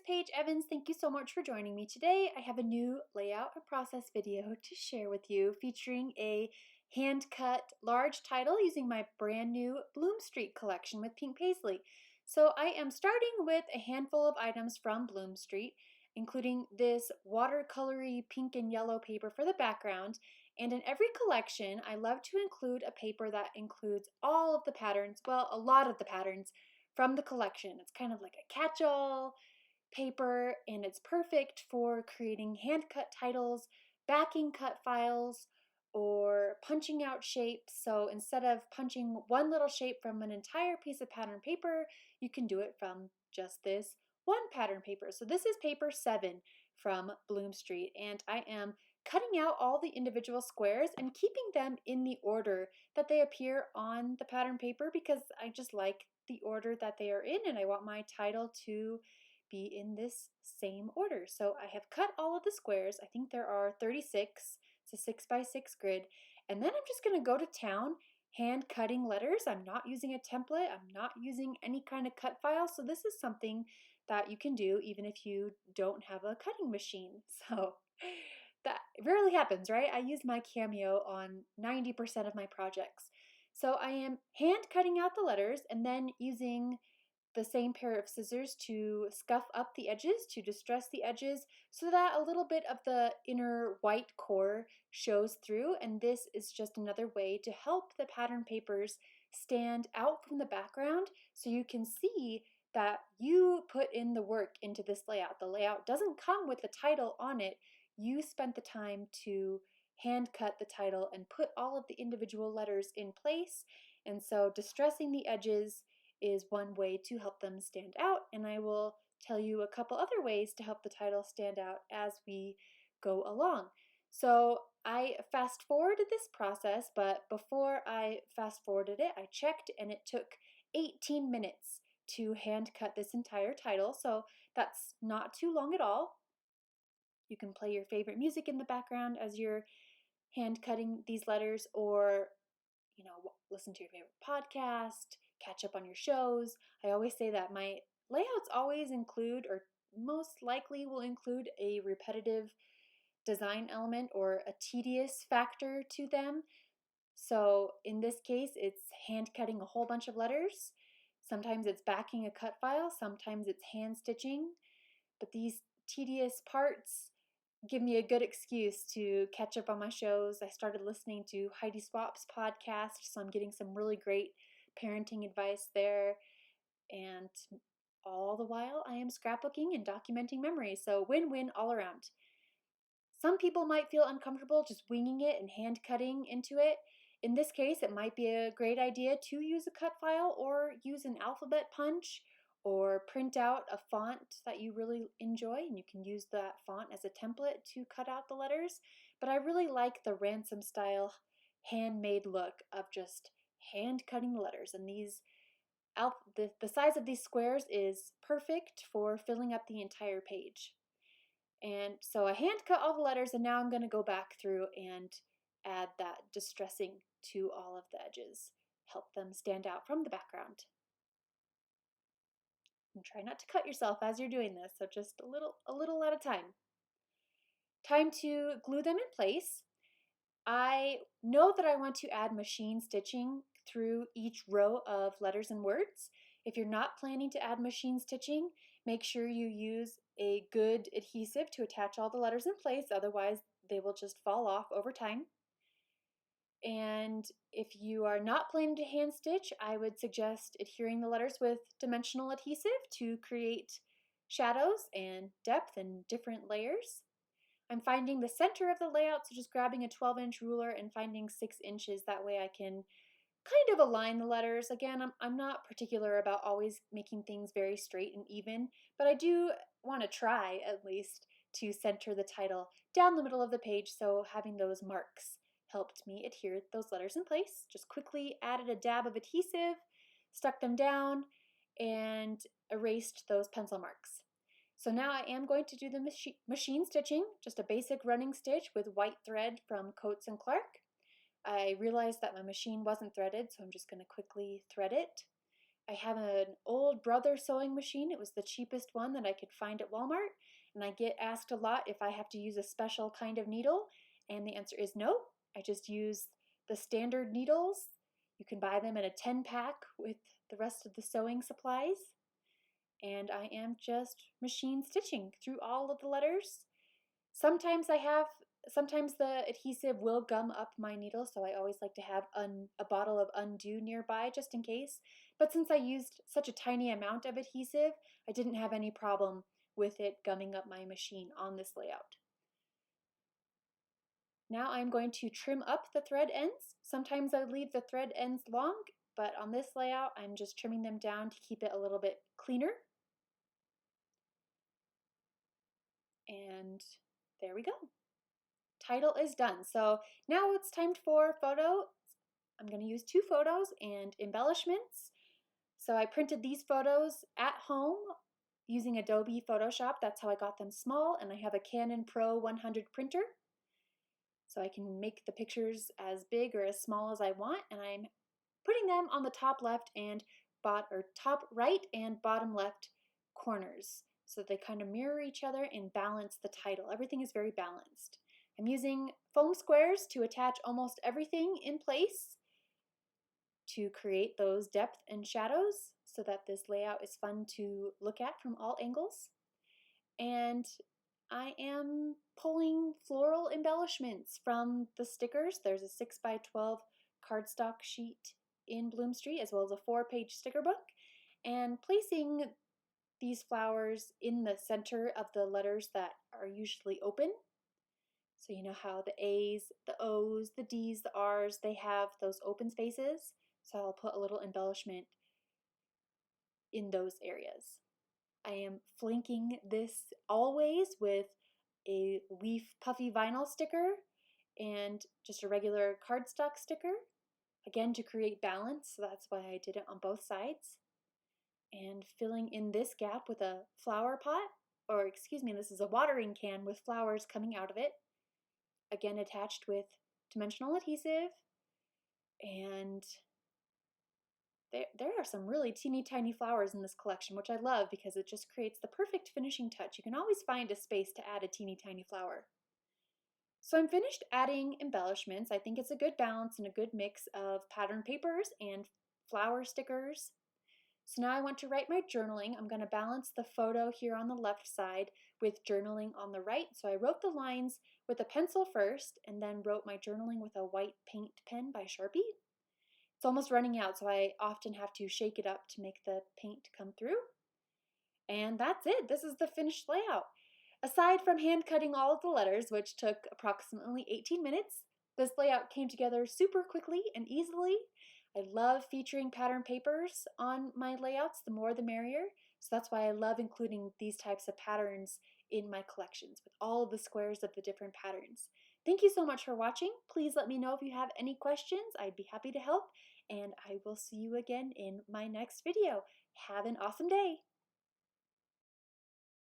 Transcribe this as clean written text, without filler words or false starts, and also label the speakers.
Speaker 1: Paige Evans. Thank you so much for joining me today. I have a new layout and process video to share with you featuring a hand-cut large title using my brand new Bloom Street collection with pink paisley. So I am starting with a handful of items from Bloom Street, including this watercolory pink and yellow paper for the background. And in every collection, I love to include a paper that includes all of the patterns, well, a lot of the patterns from the collection. It's kind of like a catch-all paper, and it's perfect for creating hand-cut titles, backing cut files, or punching out shapes. So instead of punching one little shape from an entire piece of pattern paper, you can do it from just this one pattern paper. So this is paper 7 from Bloom Street, and I am cutting out all the individual squares and keeping them in the order that they appear on the pattern paper because I just like the order that they are in, and I want my title to be in this same order. So I have cut all of the squares. I think there are 36. It's a 6x6 grid. And then I'm just going to go to town hand cutting letters. I'm not using a template. I'm not using any kind of cut file. So this is something that you can do even if you don't have a cutting machine. So that rarely happens, right? I use my Cameo on 90% of my projects. So I am hand cutting out the letters and then using the same pair of scissors to scuff up the edges, to distress the edges, so that a little bit of the inner white core shows through. And this is just another way to help the pattern papers stand out from the background so you can see that you put in the work into this layout. The layout doesn't come with the title on it. You spent the time to hand cut the title and put all of the individual letters in place. And so distressing the edges is one way to help them stand out, and I will tell you a couple other ways to help the title stand out as we go along. So I fast forwarded this process, but before I fast forwarded it, I checked and it took 18 minutes to hand cut this entire title, so that's not too long at all. You can play your favorite music in the background as you're hand cutting these letters, or listen to your favorite podcast, catch up on your shows. I always say that my layouts always include, or most likely will include, a repetitive design element or a tedious factor to them. So in this case, it's hand cutting a whole bunch of letters. Sometimes it's backing a cut file, sometimes it's hand stitching, but these tedious parts give me a good excuse to catch up on my shows. I started listening to Heidi Swap's podcast, so I'm getting some really great parenting advice there. And all the while, I am scrapbooking and documenting memories. So win-win all around. Some people might feel uncomfortable just winging it and hand cutting into it. In this case, it might be a great idea to use a cut file or use an alphabet punch or print out a font that you really enjoy, and you can use that font as a template to cut out the letters. But I really like the ransom style handmade look of just hand cutting the letters, and the size of these squares is perfect for filling up the entire page. And so I hand cut all the letters, and now I'm going to go back through and add that distressing to all of the edges, help them stand out from the background. And try not to cut yourself as you're doing this, so just a little at a time. Time to glue them in place. I know that I want to add machine stitching through each row of letters and words. If you're not planning to add machine stitching, make sure you use a good adhesive to attach all the letters in place, otherwise they will just fall off over time. And if you are not planning to hand stitch, I would suggest adhering the letters with dimensional adhesive to create shadows and depth and different layers. I'm finding the center of the layout, so just grabbing a 12-inch ruler and finding 6 inches. That way I can kind of align the letters. Again, I'm not particular about always making things very straight and even, but I do want to try at least to center the title down the middle of the page, so having those marks helped me adhere those letters in place. Just quickly added a dab of adhesive, stuck them down, and erased those pencil marks. So now I am going to do the machine stitching, just a basic running stitch with white thread from Coats & Clark. I realized that my machine wasn't threaded, so I'm just going to quickly thread it. I have an old Brother sewing machine. It was the cheapest one that I could find at Walmart, and I get asked a lot if I have to use a special kind of needle, and the answer is no. I just use the standard needles. You can buy them in a 10-pack with the rest of the sewing supplies, and I am just machine stitching through all of the letters. Sometimes the adhesive will gum up my needle, so I always like to have a bottle of Undo nearby just in case. But since I used such a tiny amount of adhesive, I didn't have any problem with it gumming up my machine on this layout. Now I'm going to trim up the thread ends. Sometimes I leave the thread ends long, but on this layout, I'm just trimming them down to keep it a little bit cleaner. And there we go. Title is done. So now it's time for photo. I'm going to use 2 photos and embellishments. So I printed these photos at home using Adobe Photoshop. That's how I got them small, and I have a Canon Pro 100 printer. So I can make the pictures as big or as small as I want, and I'm putting them on the top left and top right and bottom left corners so they kind of mirror each other and balance the title. Everything is very balanced. I'm using foam squares to attach almost everything in place to create those depth and shadows so that this layout is fun to look at from all angles. And I am pulling floral embellishments from the stickers. There's a 6x12 cardstock sheet in Bloomstreet, as well as a 4-page sticker book, and placing these flowers in the center of the letters that are usually open. So you know how the A's, the O's, the D's, the R's, they have those open spaces. So I'll put a little embellishment in those areas. I am flanking this always with a leaf puffy vinyl sticker and just a regular cardstock sticker, again to create balance, so that's why I did it on both sides. And filling in this gap with a flower pot, or excuse me, this is a watering can with flowers coming out of it, again attached with dimensional adhesive. And there are some really teeny tiny flowers in this collection, which I love because it just creates the perfect finishing touch. You can always find a space to add a teeny tiny flower. So I'm finished adding embellishments. I think it's a good balance and a good mix of pattern papers and flower stickers. So now I want to write my journaling. I'm going to balance the photo here on the left side with journaling on the right. So I wrote the lines with a pencil first and then wrote my journaling with a white paint pen by Sharpie. It's almost running out, so I often have to shake it up to make the paint come through. And that's it. This is the finished layout. Aside from hand cutting all of the letters, which took approximately 18 minutes, this layout came together super quickly and easily. I love featuring pattern papers on my layouts. The more the merrier. So that's why I love including these types of patterns in my collections with all of the squares of the different patterns. Thank you so much for watching. Please let me know if you have any questions. I'd be happy to help, and I will see you again in my next video. Have an awesome day.